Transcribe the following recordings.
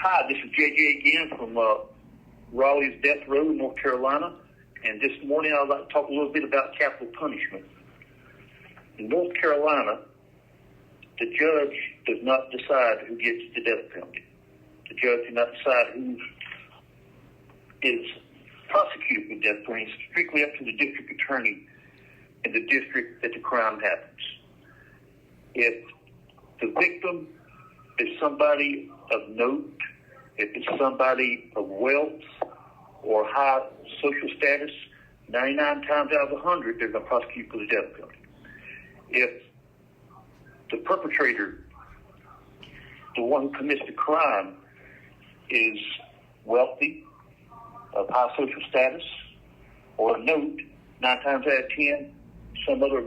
Hi, this is JJ again from Raleigh's Death Row in North Carolina, and this morning I'd like to talk a little bit about capital punishment. In North Carolina, the judge does not decide who gets the death penalty. The judge does not decide who is prosecuted with death penalty. It's strictly up to the district attorney in the district that the crime happens. If the victim is somebody of note, if it's somebody of wealth or high social status, 99 times out of 100, they're going to prosecute for the death penalty. If the perpetrator, the one who commits the crime, is wealthy, of high social status, or a note, 9 times out of 10, some other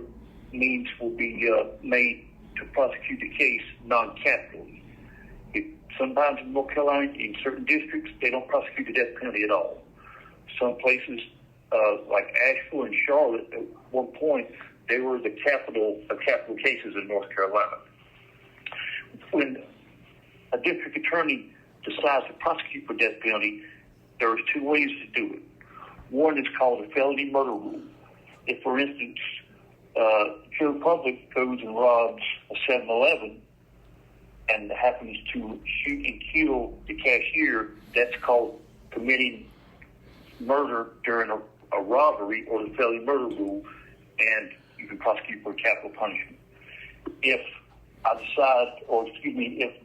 means will be made to prosecute the case non-capitally. Sometimes in North Carolina, in certain districts, they don't prosecute the death penalty at all. Some places, like Asheville and Charlotte, at one point, they were the capital of capital cases in North Carolina. When a district attorney decides to prosecute for death penalty, there are 2 ways to do it. One is called a felony murder rule. If, for instance, Joe Public goes and robs a 7-Eleven and happens to shoot and kill the cashier, that's called committing murder during a robbery, or the felony murder rule, and you can prosecute for capital punishment. If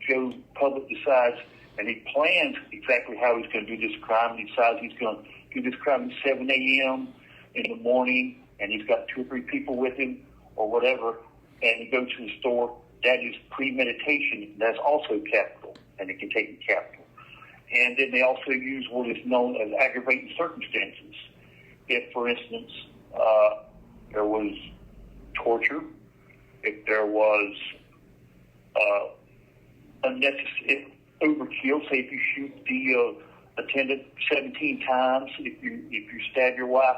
Joe Public decides and he plans exactly how he's going to do this crime, and he decides he's going to do this crime at 7 a.m. in the morning, and he's got 2 or 3 people with him or whatever, and he goes to the store, that is premeditation. That's also capital, and it can take in capital. And then they also use what is known as aggravating circumstances. If, for instance, there was torture, if there was unnecessary overkill, say if you shoot the attendant 17 times, if you stab your wife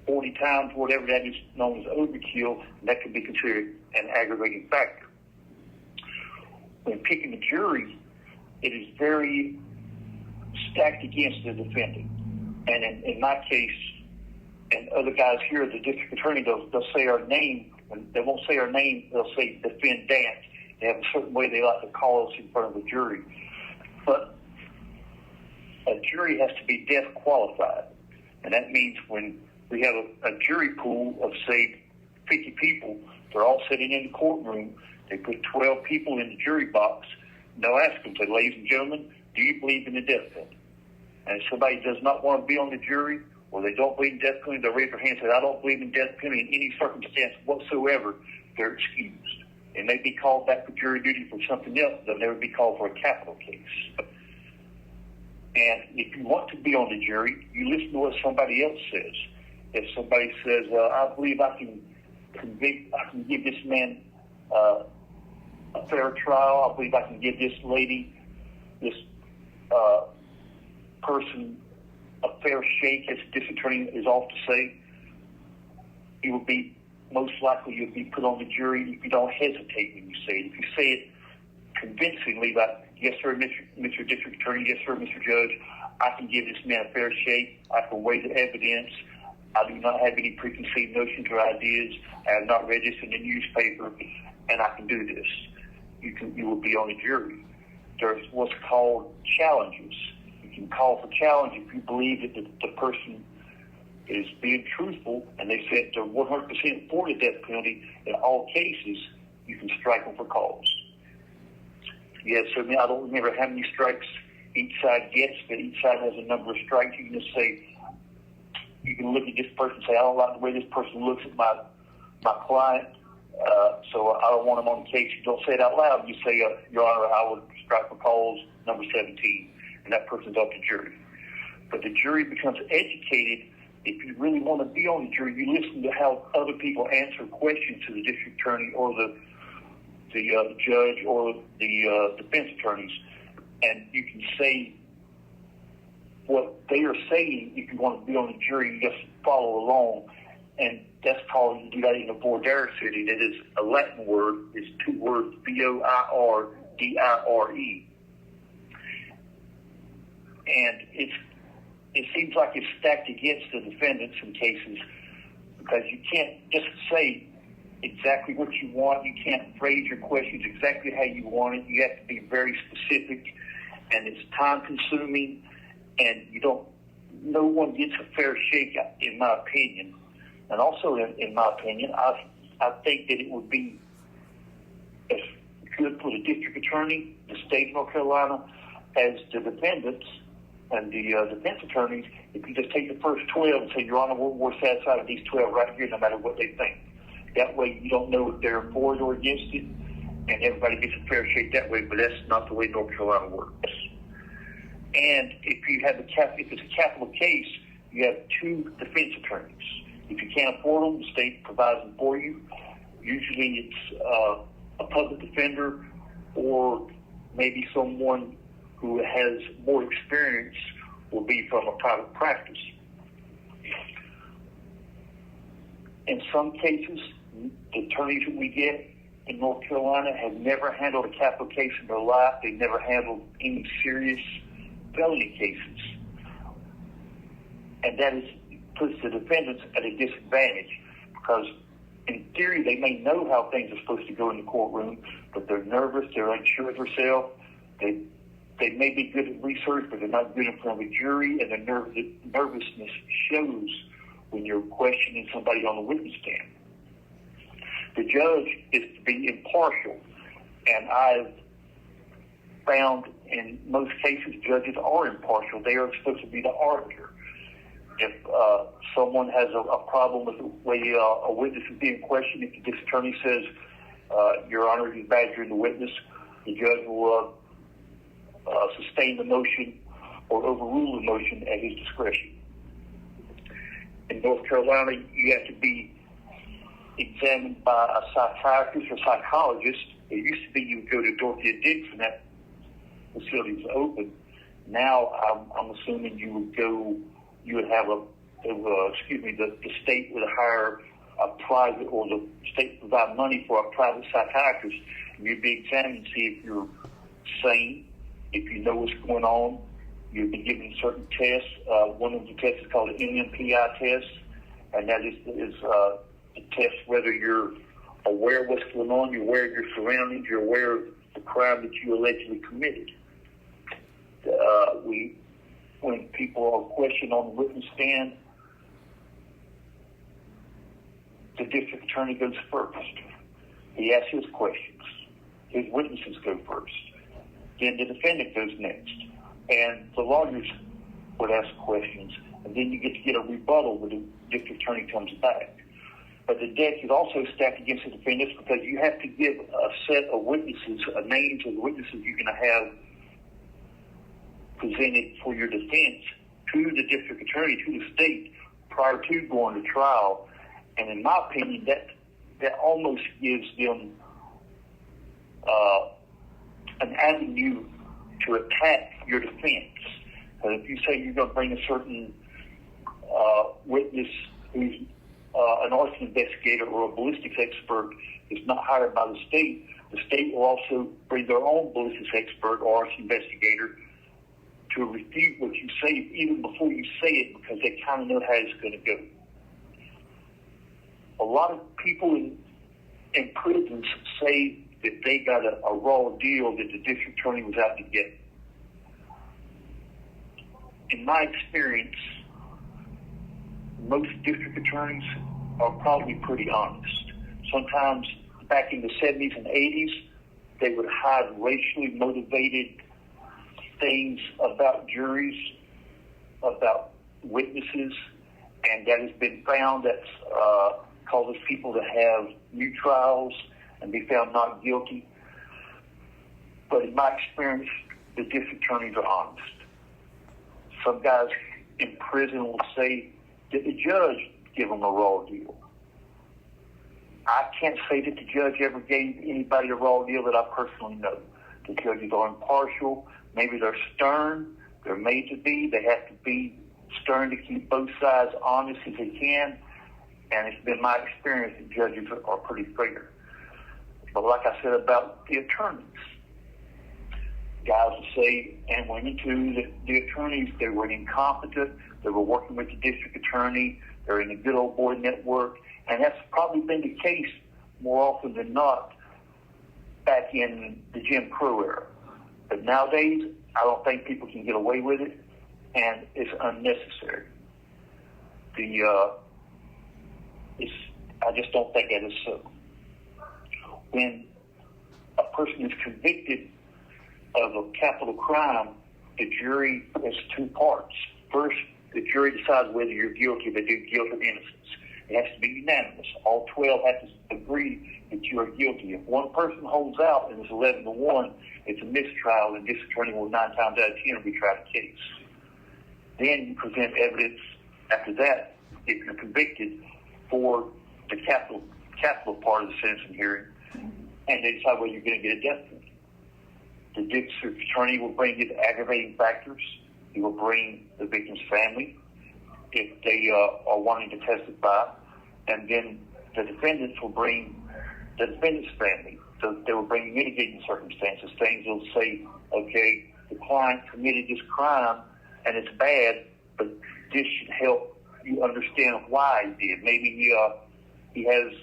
40 times, whatever, that is known as overkill, that could be considered an aggravating factor. When picking the jury, it is very stacked against the defendant. And in my case, and other guys here, the district attorney, they'll say our name, and they won't say our name, they'll say defendant. They have a certain way they like to call us in front of the jury. But a jury has to be death qualified. And that means when we have a jury pool of, say, 50 people, they're all sitting in the courtroom, they put 12 people in the jury box, and they'll ask them, say, ladies and gentlemen, do you believe in the death penalty? And if somebody does not want to be on the jury, or they don't believe in death penalty, they'll raise their hand and say, I don't believe in death penalty in any circumstance whatsoever, they're excused. They may be called back for jury duty for something else, they'll never be called for a capital case. And if you want to be on the jury, you listen to what somebody else says. If somebody says, I believe I can give this man a fair trial, I believe I can give this lady, this person, a fair shake, as this attorney is off to say, you will be, most likely you'll be put on the jury if you don't hesitate when you say it. If you say it convincingly, like, yes, sir, Mr. District Attorney, yes, sir, Mr. Judge, I can give this man a fair shake, I can weigh the evidence, I do not have any preconceived notions or ideas, I have not read this in the newspaper, and I can do this. You will be on the jury. There's what's called challenges. You can call for challenge if you believe that the person is being truthful, and they said they're 100% for the death penalty. In all cases, you can strike them for cause. Yes, so I don't remember how many strikes each side gets, but each side has a number of strikes. You can just say, you can look at this person and say, I don't like the way this person looks at my client, so I don't want him on the case. You don't say it out loud. You say, Your Honor, I would strike for cause number 17, and that person's off the jury. But the jury becomes educated. If you really want to be on the jury, you listen to how other people answer questions to the district attorney or the judge or the defense attorneys, and you can say what they are saying. If you want to be on the jury, you just follow along, and that's called, you do that in a voir dire city. That is a Latin word. It's 2 words, VOIRDIRE. And it seems like it's stacked against the defendants in cases, because you can't just say exactly what you want. You can't phrase your questions exactly how you want it. You have to be very specific, and it's time-consuming, and no one gets a fair shake, in my opinion. And also, in my opinion, I think that it would be as good for the district attorney, the state of North Carolina, as the defendants and the defense attorneys, if you just take the first 12 and say, Your Honor, we're satisfied with these 12 right here, no matter what they think. That way you don't know if they're for it or against it, and everybody gets a fair shake that way, but that's not the way North Carolina works. And if it's a capital case, you have 2 defense attorneys. If you can't afford them, the state provides them for you. Usually it's a public defender, or maybe someone who has more experience will be from a private practice. In some cases, the attorneys that we get in North Carolina have never handled a capital case in their life. They've never handled any serious felony cases. And that puts the defendants at a disadvantage, because in theory they may know how things are supposed to go in the courtroom, but they're nervous, they're unsure of themselves. They may be good at research, but they're not good in front of a jury, and the nervousness shows when you're questioning somebody on the witness stand. The judge is to be impartial, and I've found in most cases judges are impartial. They are supposed to be the arbiter. If someone has a problem with the way a witness is being questioned, if the district attorney says, Your Honor, he's badgering the witness, the judge will sustain the motion or overrule the motion at his discretion. In North Carolina, you have to be examined by a psychiatrist or psychologist. It used to be you would go to Dorothea Dix and that facility was open. Now I'm assuming the state would hire a private, or the state would provide money for a private psychiatrist, and you'd be examined to see if you're sane, if you know what's going on. You'll be given certain tests. One of the tests is called the NMPI test, and that is to test whether you're aware of what's going on, you're aware of your surroundings, you're aware of the crime that you allegedly committed. When people are questioned on the witness stand, the district attorney goes first. He asks his questions. His witnesses go first. Then the defendant goes next. And the lawyers would ask questions. And then you get a rebuttal when the district attorney comes back. But the deck is also stacked against the defendants, because you have to give a set of witnesses, names of the witnesses you're going to have presented for your defense to the district attorney, to the state, prior to going to trial. And in my opinion, that almost gives them an avenue to attack your defense. If you say you're going to bring a certain witness who's an arson investigator or a ballistics expert is not hired by the state will also bring their own ballistics expert or arson investigator to refute what you say even before you say it, because they kind of know how it's going to go. A lot of people in prisons say that they got a raw deal that the district attorney was out to get. In my experience, most district attorneys are probably pretty honest. Sometimes back in the 70s and 80s, they would hide racially motivated things about juries, about witnesses, and that has been found. That's causes people to have new trials and be found not guilty. But in my experience, the district attorneys are honest. Some guys in prison will say, did the judge give them a raw deal? I can't say that the judge ever gave anybody a raw deal that I personally know. The judges are impartial. Maybe they're stern. They're made to be. They have to be stern to keep both sides honest as they can. And it's been my experience that judges are pretty fair. But like I said about the attorneys, guys will say, and women too, that the attorneys, they were incompetent, they were working with the district attorney, they're in the good old boy network, and that's probably been the case more often than not back in the Jim Crow era. But nowadays, I don't think people can get away with it, and it's unnecessary. I just don't think that is so. When a person is convicted of a capital crime, the jury has two parts. First, the jury decides whether you're guilty, they do guilt or innocence. It has to be unanimous. All 12 have to agree that you are guilty. If one person holds out and it's 11-1, it's a mistrial, and this attorney will 9 times out of 10 retry the case. Then you present evidence after that, if you're convicted, for the capital part of the sentencing hearing, and they decide whether you're going to get a death penalty. The district attorney will bring in aggravating factors. He will bring the victim's family if they are wanting to testify, and then the defendants will bring the defendant's family. So they will bring mitigating circumstances, things they'll say, okay, the client committed this crime and it's bad, but this should help you understand why he did. Maybe he has,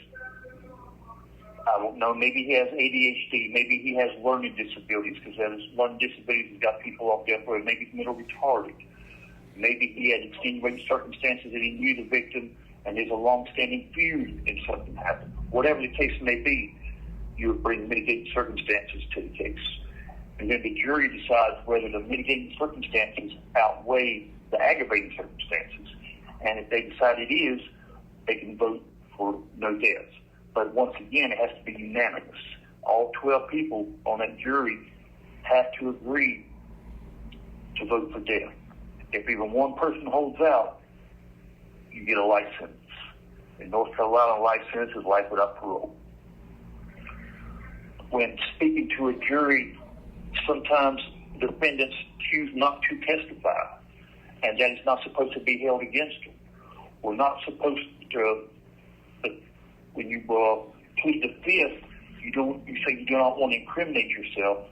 I don't know, maybe he has ADHD, maybe he has learning disabilities, because learning disabilities has got people off death row. Maybe he's mental retarded. Maybe he had extenuating circumstances that he knew the victim and there's a long-standing feud if something happened. Whatever the case may be, you would bring mitigating circumstances to the case. And then the jury decides whether the mitigating circumstances outweigh the aggravating circumstances. And if they decide it is, they can vote for no deaths. But once again, it has to be unanimous. All 12 people on that jury have to agree to vote for death. If even one person holds out, you get a life sentence. In North Carolina, a life sentence is life without parole. When speaking to a jury, sometimes defendants choose not to testify, and that is not supposed to be held against them. We're not supposed to, when you plead the fifth, you say you do not want to incriminate yourself.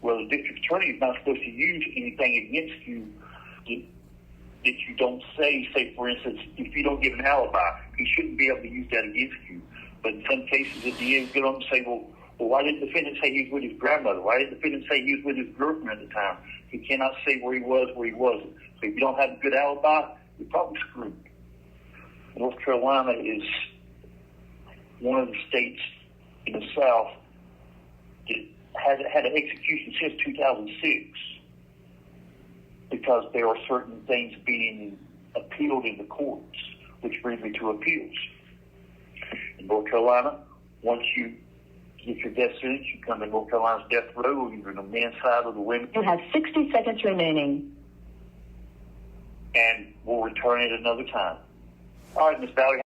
Well, the district attorney is not supposed to use anything against you that you don't say. Say, for instance, if you don't give an alibi, he shouldn't be able to use that against you. But in some cases, at the end, get on and say, well, why did the defendant say he was with his grandmother? Why did the defendant say he was with his girlfriend at the time? He cannot say where he was, where he wasn't. So if you don't have a good alibi, you're probably screwed. North Carolina is one of the states in the South that has had an execution since 2006 because there are certain things being appealed in the courts, which brings me to appeals. In North Carolina, once you get your death sentence, you come to North Carolina's death row, either on the men's side or the women's. You have 60 seconds remaining. And we'll return it another time. All right, Ms. Valerie.